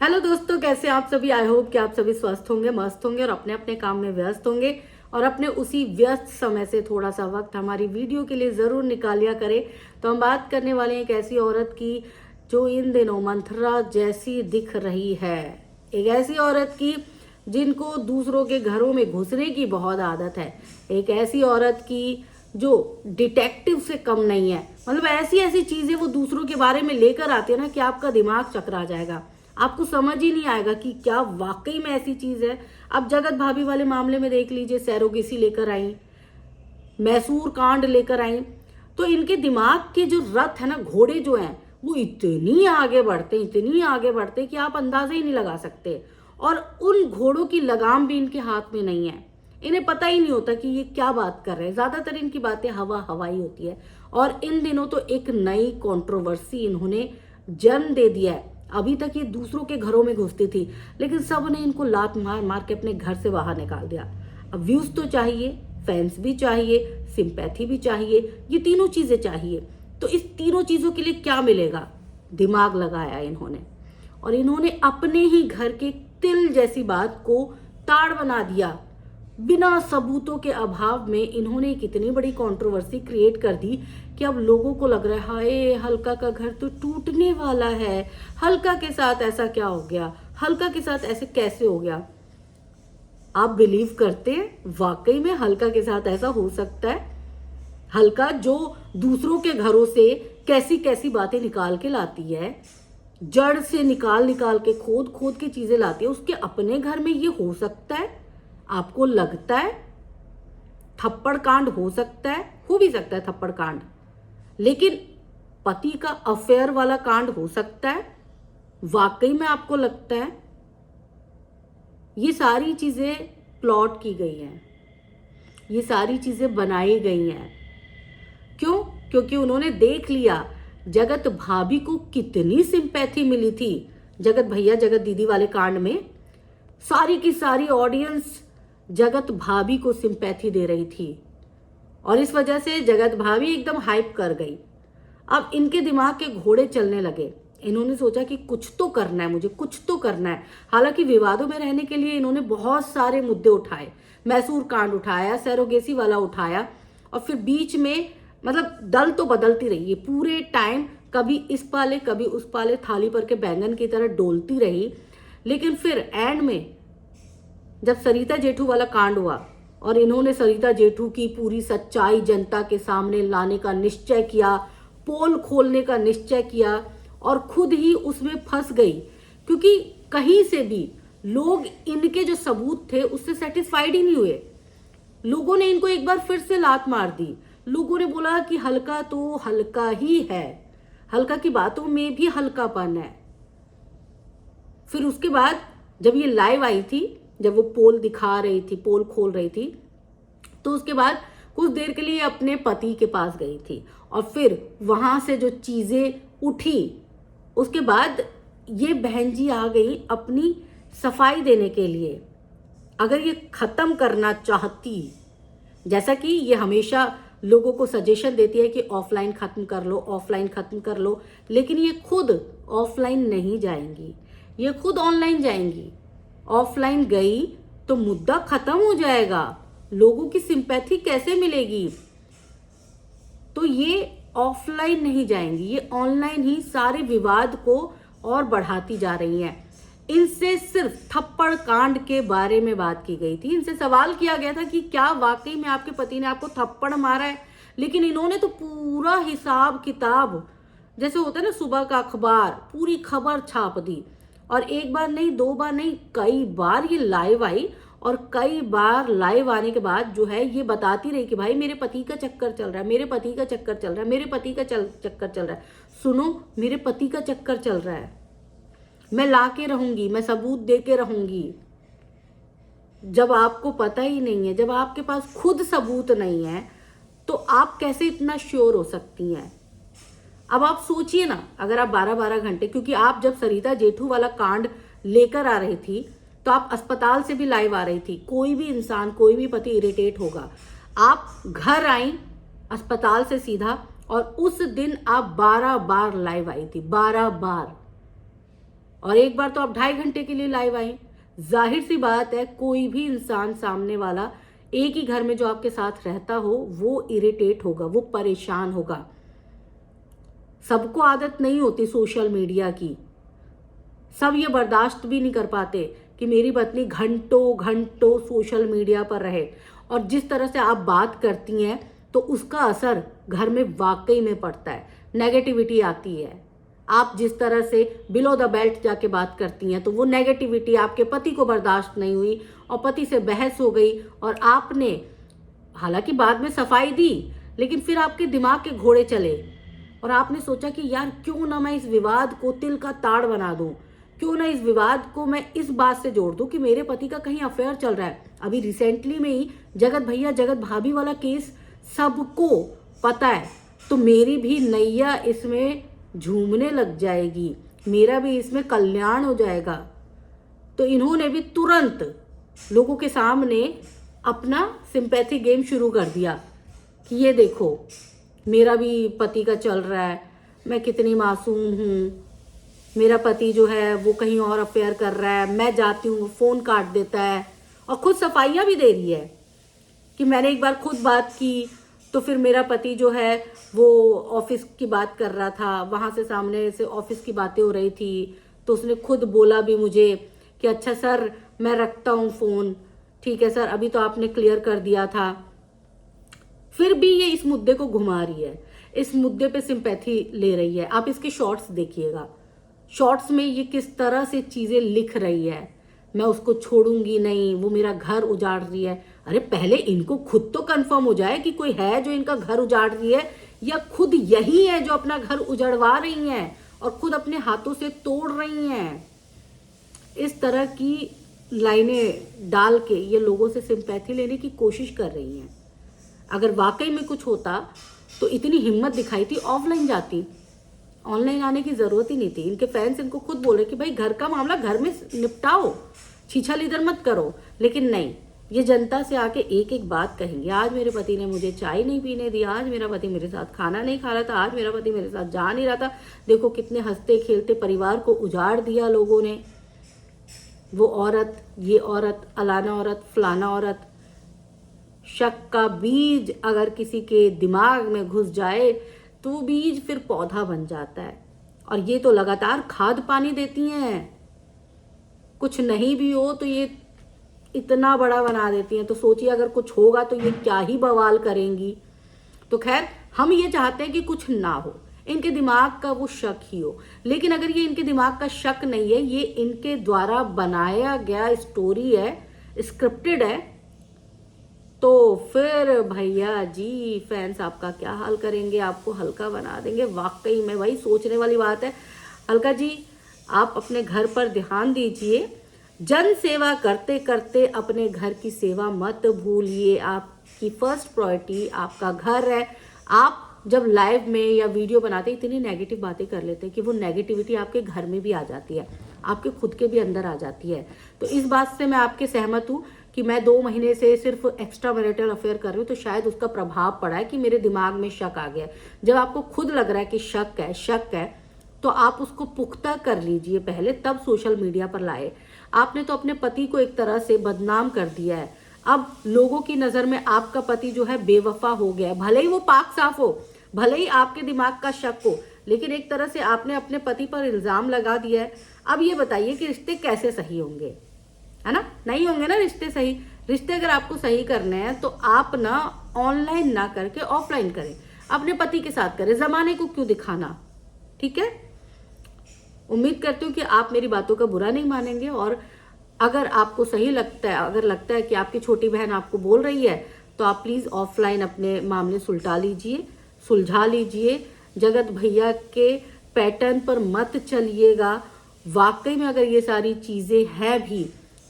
Hello दोस्तों, कैसे आप सभी। आई होप कि आप सभी स्वस्थ होंगे, मस्त होंगे और अपने अपने काम में व्यस्त होंगे और अपने उसी व्यस्त समय से थोड़ा सा वक्त हमारी वीडियो के लिए ज़रूर निकाल लिया करें। तो हम बात करने वाले हैं एक ऐसी औरत की जो इन दिनों मंथरा जैसी दिख रही है। एक ऐसी औरत की जिनको दूसरों के घरों में घुसने की बहुत आदत है। एक ऐसी औरत की जो डिटेक्टिव से कम नहीं है। मतलब ऐसी ऐसी चीज़ें वो दूसरों के बारे में लेकर आती है ना कि आपका दिमाग चकरा जाएगा। आपको समझ ही नहीं आएगा कि क्या वाकई में ऐसी चीज है। अब जगत भाभी वाले मामले में देख लीजिए, सैरोगेसी लेकर आई, मैसूर कांड लेकर आई। तो इनके दिमाग के जो रथ है ना, घोड़े जो हैं, वो इतनी आगे बढ़ते, इतनी आगे बढ़ते कि आप अंदाजा ही नहीं लगा सकते। और उन घोड़ों की लगाम भी इनके हाथ में नहीं है। इन्हें पता ही नहीं होता कि ये क्या बात कर रहे हैं। ज्यादातर इनकी बातें हवा हवाई होती है। और इन दिनों तो एक नई कंट्रोवर्सी इन्होंने जन्म दे दिया है। अभी तक ये दूसरों के घरों में घुसती थी, लेकिन सब ने इनको लात मार मार के अपने घर से बाहर निकाल दिया। अब व्यूज तो चाहिए, फैंस भी चाहिए, सिंपैथी भी चाहिए, ये तीनों चीजें चाहिए। तो इस तीनों चीजों के लिए क्या मिलेगा? दिमाग लगाया इन्होंने, और इन्होंने अपने ही घर के तिल जैसी बात को ताड़ बना दिया। बिना सबूतों के अभाव में इन्होंने एक इतनी बड़ी कंट्रोवर्सी क्रिएट कर दी कि अब लोगों को लग रहा है हाय, हल्का का घर तो टूटने वाला है। हल्का के साथ ऐसा क्या हो गया? हल्का के साथ ऐसे कैसे हो गया? आप बिलीव करते हैं वाकई में हल्का के साथ ऐसा हो सकता है? हल्का जो दूसरों के घरों से कैसी कैसी बातें निकाल के लाती है, जड़ से निकाल निकाल के खोद खोद के चीजें लाती है, उसके अपने घर में ये हो सकता है? आपको लगता है थप्पड़ कांड हो सकता है? हो भी सकता है थप्पड़ कांड, लेकिन पति का अफेयर वाला कांड हो सकता है? वाकई में आपको लगता है? ये सारी चीजें प्लॉट की गई हैं, ये सारी चीजें बनाई गई हैं। क्यों? क्योंकि उन्होंने देख लिया जगत भाभी को कितनी सिंपैथी मिली थी जगत भैया जगत दीदी वाले कांड में। सारी की सारी ऑडियंस जगत भाभी को सिंपैथी दे रही थी और इस वजह से जगत भाभी एकदम हाइप कर गई। अब इनके दिमाग के घोड़े चलने लगे। इन्होंने सोचा कि कुछ तो करना है, मुझे कुछ तो करना है। हालांकि विवादों में रहने के लिए इन्होंने बहुत सारे मुद्दे उठाए, मैसूर कांड उठाया, सैरोगेसी वाला उठाया, और फिर बीच में मतलब दल तो बदलती रही है पूरे टाइम। कभी इस पाले कभी उस पाले, थाली पर के बैंगन की तरह डोलती रही। लेकिन फिर एंड में जब सरिता जेठू वाला कांड हुआ और इन्होंने सरिता जेठू की पूरी सच्चाई जनता के सामने लाने का निश्चय किया, पोल खोलने का निश्चय किया, और खुद ही उसमें फंस गई। क्योंकि कहीं से भी लोग इनके जो सबूत थे उससे सेटिस्फाइड ही नहीं हुए। लोगों ने इनको एक बार फिर से लात मार दी। लोगों ने बोला कि हल्का तो हल्का ही है, हल्का की बातों में भी हल्कापन है। फिर उसके बाद जब ये लाइव आई थी, जब वो पोल दिखा रही थी, पोल खोल रही थी, तो उसके बाद कुछ देर के लिए अपने पति के पास गई थी और फिर वहां से जो चीजें उठी, उसके बाद ये बहन जी आ गई अपनी सफाई देने के लिए। अगर ये खत्म करना चाहती, जैसा कि ये हमेशा लोगों को सजेशन देती है कि ऑफलाइन खत्म कर लो, ऑफलाइन खत्म कर लो, लेकिन ये खुद ऑफलाइन नहीं जाएंगी, ये खुद ऑनलाइन जाएंगी। ऑफलाइन गई तो मुद्दा खत्म हो जाएगा, लोगों की सिंपैथी कैसे मिलेगी? तो ये ऑफलाइन नहीं जाएंगी, ये ऑनलाइन ही सारे विवाद को और बढ़ाती जा रही हैं। इनसे सिर्फ थप्पड़ कांड के बारे में बात की गई थी। इनसे सवाल किया गया था कि क्या वाकई में आपके पति ने आपको थप्पड़ मारा है? लेकिन इन्होंने तो पूरा हिसाब किताब, जैसे होता है ना सुबह का अखबार, पूरी खबर छाप दी। और एक बार नहीं, दो बार नहीं, कई बार ये लाइव आई और कई बार लाइव आने के बाद जो है ये बताती रही कि भाई मेरे पति का चक्कर चल रहा है, मेरे पति का चक्कर चल रहा है, मेरे पति का चक्कर चल रहा है। सुनो, मेरे पति का चक्कर चल रहा है, मैं ला के रहूंगी, मैं सबूत दे के रहूंगी। जब आपको पता ही नहीं है, जब आपके पास खुद सबूत नहीं है, तो आप कैसे इतना श्योर हो सकती हैं? अब आप सोचिए ना, अगर आप 12-12 घंटे, क्योंकि आप जब सरिता जेठू वाला कांड लेकर आ रही थी तो आप अस्पताल से भी लाइव आ रही थी। कोई भी इंसान, कोई भी पति इरिटेट होगा। आप घर आई अस्पताल से सीधा, और उस दिन आप 12 बार लाइव आई थी, 12 बार। और एक बार तो आप 2.5 घंटे के लिए लाइव आई। जाहिर सी बात है, कोई भी इंसान सामने वाला एक ही घर में जो आपके साथ रहता हो वो इरिटेट होगा, वो परेशान होगा। सबको आदत नहीं होती सोशल मीडिया की, सब ये बर्दाश्त भी नहीं कर पाते कि मेरी पत्नी घंटों घंटों सोशल मीडिया पर रहे। और जिस तरह से आप बात करती हैं तो उसका असर घर में वाकई में पड़ता है, नेगेटिविटी आती है। आप जिस तरह से बिलो द बेल्ट जाके बात करती हैं तो वो नेगेटिविटी आपके पति को बर्दाश्त नहीं हुई और पति से बहस हो गई, और आपने हालांकि बाद में सफाई दी, लेकिन फिर आपके दिमाग के घोड़े चले और आपने सोचा कि यार क्यों ना मैं इस विवाद को तिल का ताड़ बना दूं, क्यों ना इस विवाद को मैं इस बात से जोड़ दूं कि मेरे पति का कहीं अफेयर चल रहा है। अभी रिसेंटली में ही जगत भैया जगत भाभी वाला केस सबको पता है, तो मेरी भी नैया इसमें झूमने लग जाएगी, मेरा भी इसमें कल्याण हो जाएगा। तो इन्होंने भी तुरंत लोगों के सामने अपना सिंपैथी गेम शुरू कर दिया कि ये देखो मेरा भी पति का चल रहा है, मैं कितनी मासूम हूँ, मेरा पति जो है वो कहीं और अफेयर कर रहा है, मैं जाती हूँ फ़ोन काट देता है, और खुद सफाइयाँ भी दे रही है कि मैंने एक बार खुद बात की तो फिर मेरा पति जो है वो ऑफिस की बात कर रहा था, वहाँ से सामने से ऑफिस की बातें हो रही थी, तो उसने खुद बोला भी मुझे कि अच्छा सर मैं रखता हूँ फ़ोन, ठीक है सर अभी तो आपने क्लियर कर दिया था। फिर भी ये इस मुद्दे को घुमा रही है, इस मुद्दे पे सिंपैथी ले रही है। आप इसके शॉर्ट्स देखिएगा, शॉर्ट्स में ये किस तरह से चीज़ें लिख रही है, मैं उसको छोड़ूंगी नहीं, वो मेरा घर उजाड़ रही है। अरे पहले इनको खुद तो कंफर्म हो जाए कि कोई है जो इनका घर उजाड़ रही है, या खुद यही है जो अपना घर उजड़वा रही हैं और खुद अपने हाथों से तोड़ रही हैं। इस तरह की लाइनें डाल के ये लोगों से सिंपैथी लेने की कोशिश कर रही हैं। अगर वाकई में कुछ होता तो इतनी हिम्मत दिखाई थी ऑफलाइन जाती, ऑनलाइन आने की जरूरत ही नहीं थी। इनके फैंस इनको खुद बोले कि भाई घर का मामला घर में निपटाओ, छीछल इधर मत करो, लेकिन नहीं, ये जनता से आके एक एक बात कहेंगे। आज मेरे पति ने मुझे चाय नहीं पीने दी, आज मेरा पति मेरे साथ खाना नहीं खा रहा था, आज मेरा पति मेरे साथ जा नहीं रहा था, देखो कितने हंसते खेलते परिवार को उजाड़ दिया लोगों ने। वो औरत, ये औरत, अलाना औरत, फलाना औरत। शक का बीज अगर किसी के दिमाग में घुस जाए तो वो बीज फिर पौधा बन जाता है, और ये तो लगातार खाद पानी देती हैं। कुछ नहीं भी हो तो ये इतना बड़ा बना देती हैं, तो सोचिए अगर कुछ होगा तो ये क्या ही बवाल करेंगी। तो खैर हम ये चाहते हैं कि कुछ ना हो, इनके दिमाग का वो शक ही हो। लेकिन अगर ये इनके दिमाग का शक नहीं है, ये इनके द्वारा बनाया गया स्टोरी है, स्क्रिप्टेड है, तो फिर भैया जी फैंस आपका क्या हाल करेंगे, आपको हल्का बना देंगे। वाकई में भाई सोचने वाली बात है। अलका जी आप अपने घर पर ध्यान दीजिए, जन सेवा करते करते अपने घर की सेवा मत भूलिए। आपकी फर्स्ट प्रायोरिटी आपका घर है। आप जब लाइव में या वीडियो बनाते इतनी नेगेटिव बातें कर लेते हैं कि वो नेगेटिविटी आपके घर में भी आ जाती है, आपके खुद के भी अंदर आ जाती है। तो इस बात से मैं आपके सहमत हूँ कि मैं 2 महीने से सिर्फ एक्स्ट्रा मैरिटल अफेयर कर रही हूँ, तो शायद उसका प्रभाव पड़ा है कि मेरे दिमाग में शक आ गया। जब आपको खुद लग रहा है कि शक है तो आप उसको पुख्ता कर लीजिए पहले, तब सोशल मीडिया पर लाए। आपने तो अपने पति को एक तरह से बदनाम कर दिया है। अब लोगों की नज़र में आपका पति जो है बेवफा हो गया है। भले ही वो पाक साफ हो, भले ही आपके दिमाग का शक हो, लेकिन एक तरह से आपने अपने पति पर इल्ज़ाम लगा दिया है। अब ये बताइए कि रिश्ते कैसे सही होंगे, है ना? नहीं होंगे ना रिश्ते सही। रिश्ते अगर आपको सही करने हैं तो आप ना ऑनलाइन ना करके ऑफलाइन करें, अपने पति के साथ करें, जमाने को क्यों दिखाना। ठीक है, उम्मीद करती हूँ कि आप मेरी बातों का बुरा नहीं मानेंगे, और अगर आपको सही लगता है, अगर लगता है कि आपकी छोटी बहन आपको बोल रही है, तो आप प्लीज़ ऑफलाइन अपने मामले सुलझा लीजिए। जगत भैया के पैटर्न पर मत चलिएगा। वाकई में अगर ये सारी चीज़ें हैं भी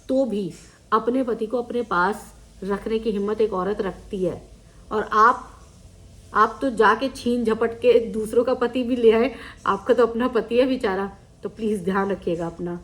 तो भी अपने पति को अपने पास रखने की हिम्मत एक औरत रखती है, और आप तो जाके छीन झपट के दूसरों का पति भी ले आए। आपका तो अपना पति है बेचारा, तो प्लीज़ ध्यान रखिएगा अपना।